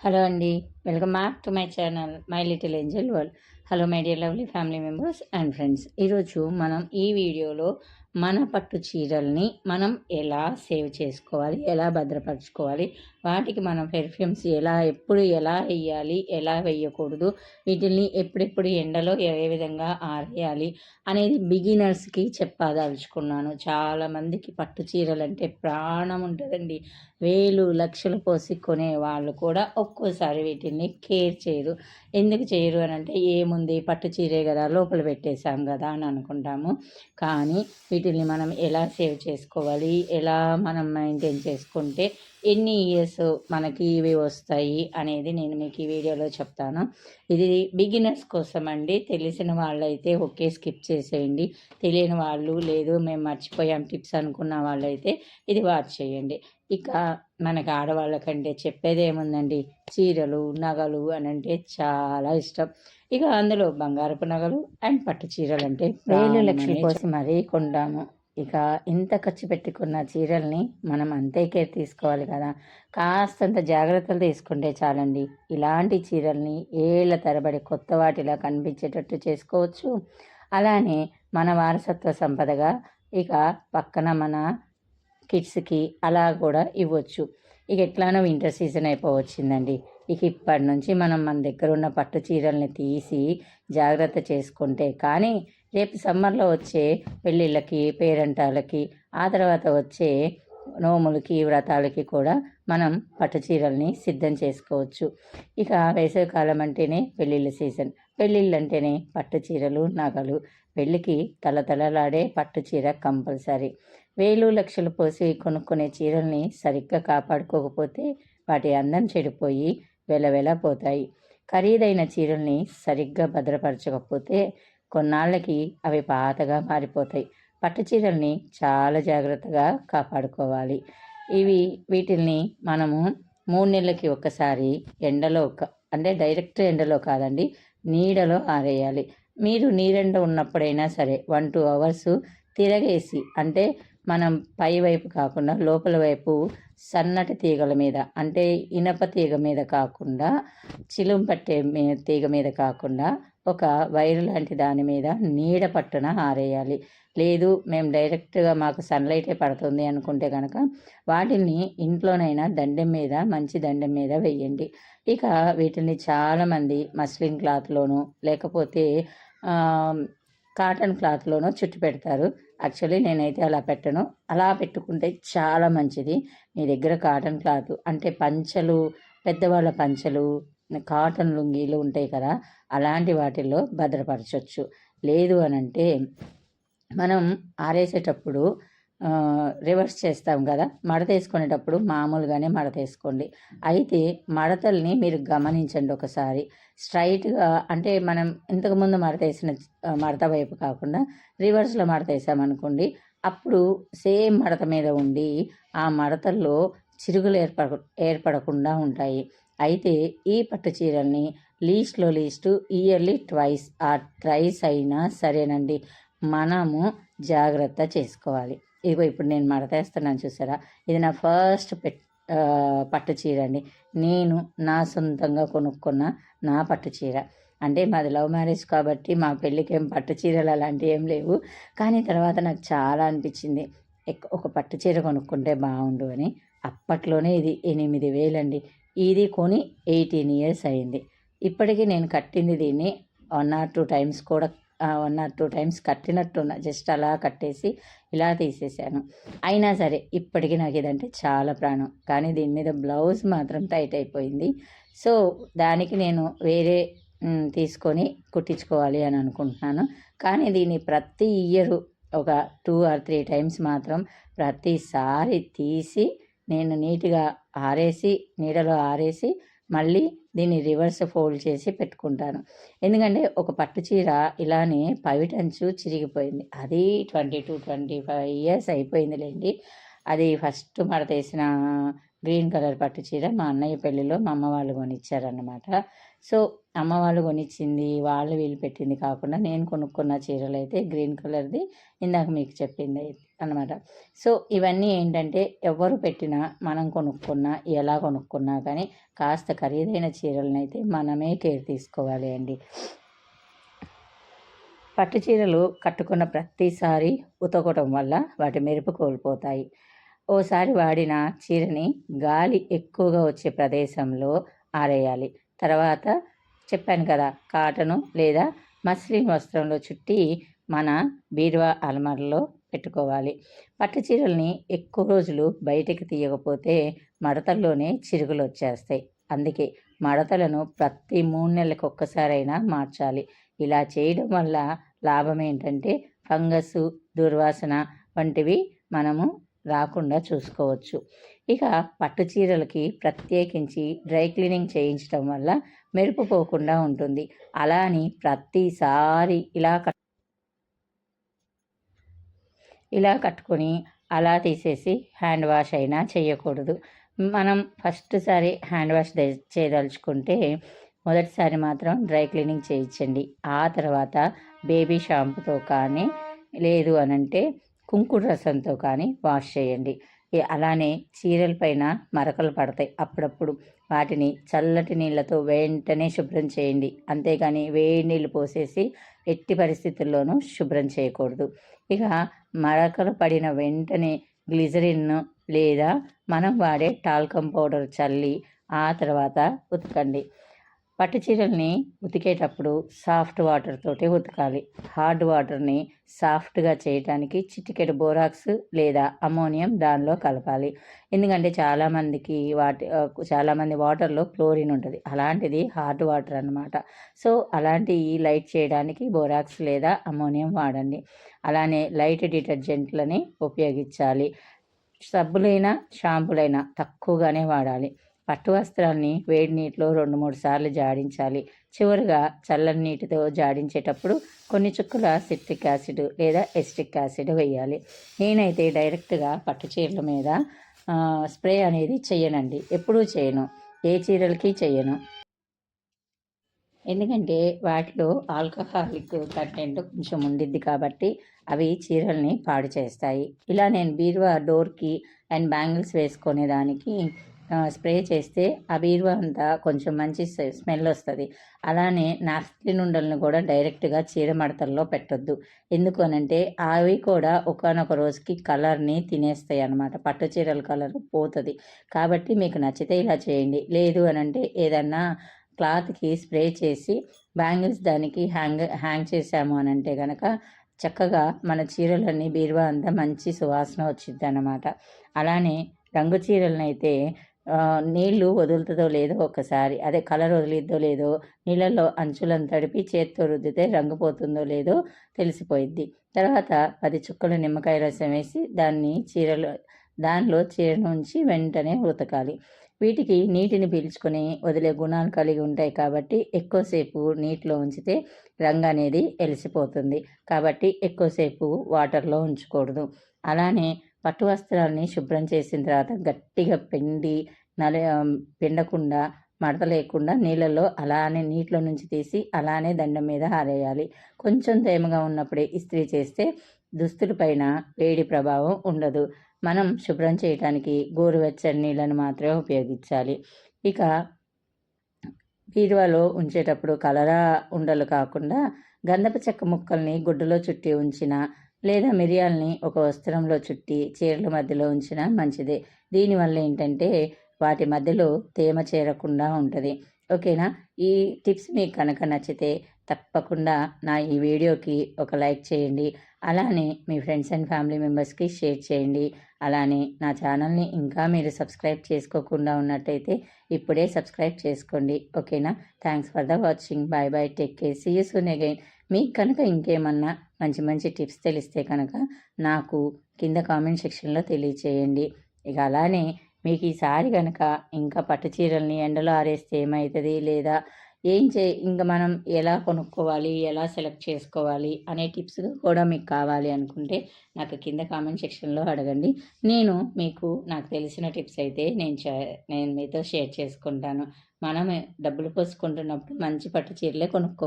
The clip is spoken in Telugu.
హలో అండి. Welcome back to my channel my little Angel world. Hello my dear lovely family members and friends. ఈరోజు మనం ఈ వీడియోలో మన పట్టు చీరల్ని మనం ఎలా సేవ్ చేసుకోవాలి, ఎలా భద్రపరచుకోవాలి, వాటికి మనం పెర్ఫ్యూమ్స్ ఎప్పుడు ఎలా వేయాలి, ఎలా వేయకూడదు, వీటిల్ని ఎప్పుడెప్పుడు ఎండలో ఏ విధంగా ఆరేయాలి అనేది బిగినర్స్కి చెప్పదలుచుకున్నాను. చాలామందికి పట్టు చీరలంటే ప్రాణం ఉంటుందండి. వేలు లక్షలు పోసి కొనే వాళ్ళు కూడా ఒక్కోసారి వీటిని కేర్ చేయరు. ఎందుకు చేయరు అని అంటే, ఏముంది పట్టు చీరే కదా లోపల పెట్టేశాం కదా అని అనుకుంటాము. కానీ వీటిని మనం ఎలా సేవ్ చేసుకోవాలి, ఎలా మనం మెయింటైన్ చేసుకుంటే ఎన్ని ఇయర్స్ మనకి ఇవి వస్తాయి అనేది నేను మీకు ఈ వీడియోలో చెప్తాను. ఇది బిగినర్స్ కోసం అండి. తెలిసిన వాళ్ళైతే ఓకే, స్కిప్ చేసేయండి. తెలియని వాళ్ళు, లేదు మేము మర్చిపోయాం టిప్స్ అనుకున్న వాళ్ళైతే ఇది వాచ్ చేయండి. ఇక మనకి ఆడవాళ్ళకంటే చెప్పేది ఏముందండి, చీరలు నగలు అని అంటే చాలా ఇష్టం. ఇక అందులో బంగారపు నగలు అండ్ పట్టు చీరలు అంటే వేలు లక్షల కోసం మరీ కొంటాము. ఇక ఇంత ఖర్చు పెట్టుకున్న చీరల్ని మనం అంతే కేర్ తీసుకోవాలి కదా. కాస్తంత జాగ్రత్తలు తీసుకుంటే చాలండి. ఇలాంటి చీరల్ని ఏళ్ళ తరబడి కొత్త వాటిలా కనిపించేటట్టు చేసుకోవచ్చు. అలానే మన వారసత్వ సంపదగా ఇక పక్కన మన కిడ్స్కి అలా కూడా ఇవ్వచ్చు. ఇక ఎట్లానో వింటర్ సీజన్ అయిపోవచ్చిందండి. ఇక ఇప్పటి నుంచి మనం మన దగ్గర ఉన్న పట్టు చీరల్ని తీసి జాగ్రత్త చేసుకుంటే కానీ రేపు సమ్మర్లో వచ్చే పెళ్ళిళ్ళకి, పేరంటాలకి, ఆ తర్వాత వచ్చే నోములకి, వ్రతాలకి కూడా మనం పట్టు చీరల్ని సిద్ధం చేసుకోవచ్చు. ఇక వేసవికాలం అంటేనే పెళ్ళిళ్ళ సీజన్. పెళ్ళిళ్ళు అంటేనే పట్టు చీరలు, నగలు. పెళ్ళికి తలతలలాడే పట్టు చీర కంపల్సరీ. వేలు లక్షలు పోసి కొనుక్కునే చీరల్ని సరిగ్గా కాపాడుకోకపోతే వాటి అందం చెడిపోయి వెలవెలపోతాయి. ఖరీదైన చీరల్ని సరిగ్గా భద్రపరచకపోతే కొన్నాళ్ళకి అవి పాతగా మారిపోతాయి. పట్టు చీరల్ని చాలా జాగ్రత్తగా కాపాడుకోవాలి. వీటిల్ని మనము 3 నెలలకి ఒకసారి ఎండలో అంటే డైరెక్ట్ ఎండలో కాదండి, నీడలో ఆరేయాలి. మీరు నీరెండ ఉన్నప్పుడైనా సరే 1-2 అవర్స్ తిరగేసి, అంటే మనం పై వైపు కాకుండా లోపల వైపు సన్నటి తీగల మీద, అంటే ఇనప తీగ మీద కాకుండా, చిలుం పట్టే తీగ మీద కాకుండా ఒక వైరు లాంటి దాని మీద నీడ పట్టున ఆరేయాలి. లేదు మేము డైరెక్ట్గా మాకు సన్లైటే పడుతుంది అనుకుంటే కనుక వాటిని ఇంట్లోనైనా దండెం మీద, మంచి దండెం మీద వేయండి. ఇక వీటిని చాలామంది మస్లిన్ క్లాత్లోనూ లేకపోతే కాటన్ క్లాత్లోనూ చుట్టి పెడతారు. యాక్చువల్లీ నేనైతే అలా పెట్టను. అలా పెట్టుకుంటే చాలా మంచిది. మీ దగ్గర కాటన్ క్లాత్ అంటే పంచలు, పెద్దవాళ్ళ పంచలు, కాటన్ లుంగీలు ఉంటాయి కదా, అలాంటి వాటిల్లో భద్రపరచవచ్చు. లేదు అనంటే మనం ఆరేసేటప్పుడు రివర్స్ చేస్తాం కదా, మడత వేసుకునేటప్పుడు మామూలుగానే మడత వేసుకోండి. అయితే మడతల్ని మీరు గమనించండి ఒకసారి. స్ట్రైట్గా అంటే మనం ఇంతకుముందు మడత వేసిన మడత వైపు కాకుండా రివర్స్లో మడత వేసామనుకోండి, అప్పుడు సేమ్ మడత మీద ఉండి ఆ మడతల్లో చిరుగులు ఏర్పడకుండా ఉంటాయి. అయితే ఈ పట్టు చీరల్ని least yearly twice or thrice అయినా సరేనండి మనము జాగ్రత్త చేసుకోవాలి. ఇదిగో ఇప్పుడు నేను మడతేస్తున్నాను చూసారా, ఇది నా ఫస్ట్ పట్టు చీర అండి. నేను నా సొంతంగా కొనుక్కున్న నా పట్టు చీర. అంటే మాది లవ్ మ్యారేజ్ కాబట్టి మా పెళ్ళికి ఏం పట్టు చీరలు అలాంటివి ఏం లేవు. కానీ తర్వాత నాకు చాలా అనిపించింది, ఒక పట్టు చీర కొనుక్కుంటే బాగుండు అని. అప్పట్లోనే ఇది 8,000 అండి. ఇది కొని 18 years అయింది. ఇప్పటికీ నేను కట్టింది దీన్ని 1 or 2 times కూడా, 1 or 2 times కట్టినట్టున్నా. జస్ట్ అలా కట్టేసి ఇలా తీసేసాను. అయినా సరే ఇప్పటికీ నాకు ఇదంటే చాలా ప్రాణం. కానీ దీని మీద బ్లౌజ్ మాత్రం టైట్ అయిపోయింది. సో దానికి నేను వేరే తీసుకొని కుట్టించుకోవాలి అని అనుకుంటున్నాను. కానీ దీన్ని ప్రతి ఇయర్ ఒక 2 or 3 times మాత్రం ప్రతిసారి తీసి నేను నీట్గా ఆరేసి, నీడలో ఆరేసి మళ్ళీ దీన్ని రివర్స్ ఫోల్డ్ చేసి పెట్టుకుంటాను. ఎందుకంటే ఒక పట్టు చీర ఇలానే పైటంచు చిరిగిపోయింది. అది 22-25 years అయిపోయిందిలేండి. అది ఫస్ట్ మడత వేసిన గ్రీన్ కలర్ పట్టు చీర మా అన్నయ్య పెళ్ళిలో మా అమ్మ వాళ్ళు కొనిచ్చారన్నమాట. సో అమ్మ వాళ్ళు కొనిచ్చింది, వాళ్ళు వీళ్ళు పెట్టింది కాకుండా నేను కొనుక్కున్న చీరలు అయితే గ్రీన్ కలర్ది ఇందాక మీకు చెప్పింది అనమాట. సో ఇవన్నీ ఏంటంటే ఎవరు పెట్టినా మనం కొనుక్కున్నా ఎలా కొనుక్కున్నా కానీ కాస్త ఖరీదైన చీరలను అయితే మనమే కేర్ తీసుకోవాలి అండి. పట్టు చీరలు కట్టుకున్న ప్రతిసారి ఉతకడం వల్ల వాటి మెరుపు కోల్పోతాయి. ఓసారి వాడిన చీరని గాలి ఎక్కువగా వచ్చే ప్రదేశంలో ఆరేయాలి. తర్వాత చెప్పాను కదా, కాటను లేదా మస్లిన్ వస్త్రంలో చుట్టి మన బీరువా అల్మారాలో పెట్టుకోవాలి. పట్టు చీరల్ని ఎక్కువ రోజులు బయటికి తీయకపోతే మడతల్లోనే చిరుగులు వచ్చేస్తాయి. అందుకే మడతలను ప్రతి 3 నెలలకు ఒక్కసారైనా మార్చాలి. ఇలా చేయడం వల్ల లాభం ఏంటంటే ఫంగస్, దుర్వాసన వంటివి మనము రాకుండా చూసుకోవచ్చు. ఇక పట్టు చీరలకి ప్రత్యేకించి డ్రై క్లీనింగ్ చేయించడం వల్ల మెరుపు పోకుండా ఉంటుంది. అలా అని ప్రతిసారి ఇలా కట్టుకొని అలా తీసేసి హ్యాండ్ వాష్ అయినా చేయకూడదు. మనం ఫస్ట్ సారి హ్యాండ్ వాష్ చేయదలుచుకుంటే మొదటిసారి మాత్రం డ్రై క్లీనింగ్ చేయించండి. ఆ తర్వాత బేబీ షాంపూతో కానీ లేదు అనంటే కుంకుడు రసంతో కానీ వాష్ చేయండి. అలానే చీరల పైన మరకలు పడతాయి అప్పుడప్పుడు, వాటిని చల్లటి నీళ్ళతో వెంటనే శుభ్రం చేయండి. అంతేగాని వేడి నీళ్ళు పోసేసి ఎట్టి పరిస్థితుల్లోనూ శుభ్రం చేయకూడదు. ఇక మరకలు పడిన వెంటనే గ్లిజరిన్ లేదా మనం వాడే టాల్కమ్ పౌడర్ చల్లి ఆ తర్వాత ఉతకండి. పట్టు చీరల్ని ఉతికేటప్పుడు సాఫ్ట్ వాటర్ తోటి ఉతకాలి. హార్డ్ వాటర్ని సాఫ్ట్గా చేయడానికి చిటికెడు బోరాక్స్ లేదా అమోనియం దానిలో కలపాలి. ఎందుకంటే చాలామంది వాటర్లో క్లోరిన్ ఉంటుంది, అలాంటిది హార్డ్ వాటర్ అన్నమాట. సో అలాంటివి లైట్ చేయడానికి బోరాక్స్ లేదా అమోనియం వాడండి. అలానే లైట్ డిటర్జెంట్లని ఉపయోగించాలి. సబ్బులైనా షాంపులైనా తక్కువగానే వాడాలి. పట్టు వస్త్రాన్ని వేడి నీటిలో 2-3 సార్లు జాడించాలి. చివరిగా చల్లని నీటితో జాడించేటప్పుడు కొన్ని చుక్కల సిట్రిక్ యాసిడ్ లేదా ఎస్టిక్ యాసిడ్ వేయాలి. నేనైతే డైరెక్ట్గా పట్టు చీరల మీద స్ప్రే అనేది చెయ్యనండి, ఎప్పుడూ చేయను, ఏ చీరలకి చెయ్యను. ఎందుకంటే వాటిలో ఆల్కహాలిక్ కంటెంట్ కొంచెం ఉండిద్ది కాబట్టి అవి చీరల్ని పాడు చేస్తాయి. ఇలా నేను బీరువా డోర్కి అండ్ బ్యాంగిల్స్ వేసుకునేదానికి స్ప్రే చేస్తే ఆ బీరువా అంతా కొంచెం మంచి స్మెల్ వస్తుంది. అలానే నాప్కిన్ ఉండలను కూడా డైరెక్ట్గా చీర మడతల్లో పెట్టొద్దు. ఎందుకు అనంటే అవి కూడా ఒకానొక రోజుకి కలర్ని తినేస్తాయి అన్నమాట. పట్టు చీరల కలర్ పోతుంది. కాబట్టి మీకు నచ్చితే ఇలా చేయండి. లేదు అనంటే ఏదన్నా క్లాత్కి స్ప్రే చేసి బ్యాంగిల్స్ దానికి హ్యాంగ్ చేసాము అని అంటే కనుక చక్కగా మన చీరలన్నీ బీరువా అంతా మంచి సువాసన వచ్చింది అన్నమాట. అలానే రంగు చీరలను అయితే నీళ్లు వదులుతుందో లేదో ఒకసారి, అదే కలర్ వదిలిద్దో లేదో నీళ్ళల్లో అంచులను తడిపి చేత్తో రుద్దితే రంగు పోతుందో లేదో తెలిసిపోయిద్ది. తర్వాత 10 చుక్కల నిమ్మకాయ రసం వేసి దానిలో చీరను ఉంచి వెంటనే ఉతకాలి. వీటికి నీటిని పీల్చుకొని వదిలే గుణాలు కలిగి ఉంటాయి కాబట్టి ఎక్కువసేపు నీటిలో ఉంచితే రంగు అనేది ఎలిసిపోతుంది. కాబట్టి ఎక్కువసేపు వాటర్లో ఉంచకూడదు. అలానే పట్టు వస్త్రాలని శుభ్రం చేసిన తర్వాత గట్టిగా పిండకుండా మడత లేకుండా నీటిలో నుంచి తీసి అలానే దండం మీద ఆరేయాలి. కొంచెం తేమగా ఉన్నప్పుడే ఇస్త్రీ చేస్తే దుస్తుల పైన వేడి ప్రభావం ఉండదు. మనం శుభ్రం చేయడానికి గోరువెచ్చని నీళ్ళను మాత్రమే ఉపయోగించాలి. ఇక బీరువాలో ఉంచేటప్పుడు కలరా ఉండలు కాకుండా గంధపు చెక్క ముక్కల్ని గుడ్డలో చుట్టి ఉంచిన లేదా మిరియాలని ఒక వస్త్రంలో చుట్టి చీరల మధ్యలో ఉంచినా మంచిదే. దీనివల్ల ఏంటంటే వాటి మధ్యలో తేమ చేరకుండా ఉంటుంది. ఓకేనా? ఈ టిప్స్ మీకు కనుక నచ్చితే తప్పకుండా నా ఈ వీడియోకి ఒక లైక్ చేయండి. అలానే మీ ఫ్రెండ్స్ అండ్ ఫ్యామిలీ మెంబర్స్కి షేర్ చేయండి. అలానే నా ఛానల్ని ఇంకా మీరు సబ్స్క్రైబ్ చేసుకోకుండా ఉన్నట్టయితే ఇప్పుడే సబ్స్క్రైబ్ చేసుకోండి. ఓకేనా? Thanks for the watching. Bye bye, take care, see you soon again. మీకు కనుక ఇంకేమన్నా మంచి మంచి టిప్స్ తెలిస్తే కనుక నాకు కింద కామెంట్ సెక్షన్లో తెలియచేయండి. ఇక అలానే మీకు ఈసారి కనుక ఇంకా పట్టు చీరల్ని ఎండలో ఆరేస్తే ఏమవుతుంది, లేదా ఇంకా మనం ఎలా కొనుక్కోవాలి, ఎలా సెలెక్ట్ చేసుకోవాలి అనే టిప్స్ కూడా మీకు కావాలి అనుకుంటే నాకు కింద కామెంట్ సెక్షన్లో అడగండి. నాకు తెలిసిన టిప్స్ అయితే నేను మీతో షేర్ చేసుకుంటాను. మనం డబ్బులు పోసుకుంటున్నప్పుడు మంచి పట్టు చీరలే కొనుక్కో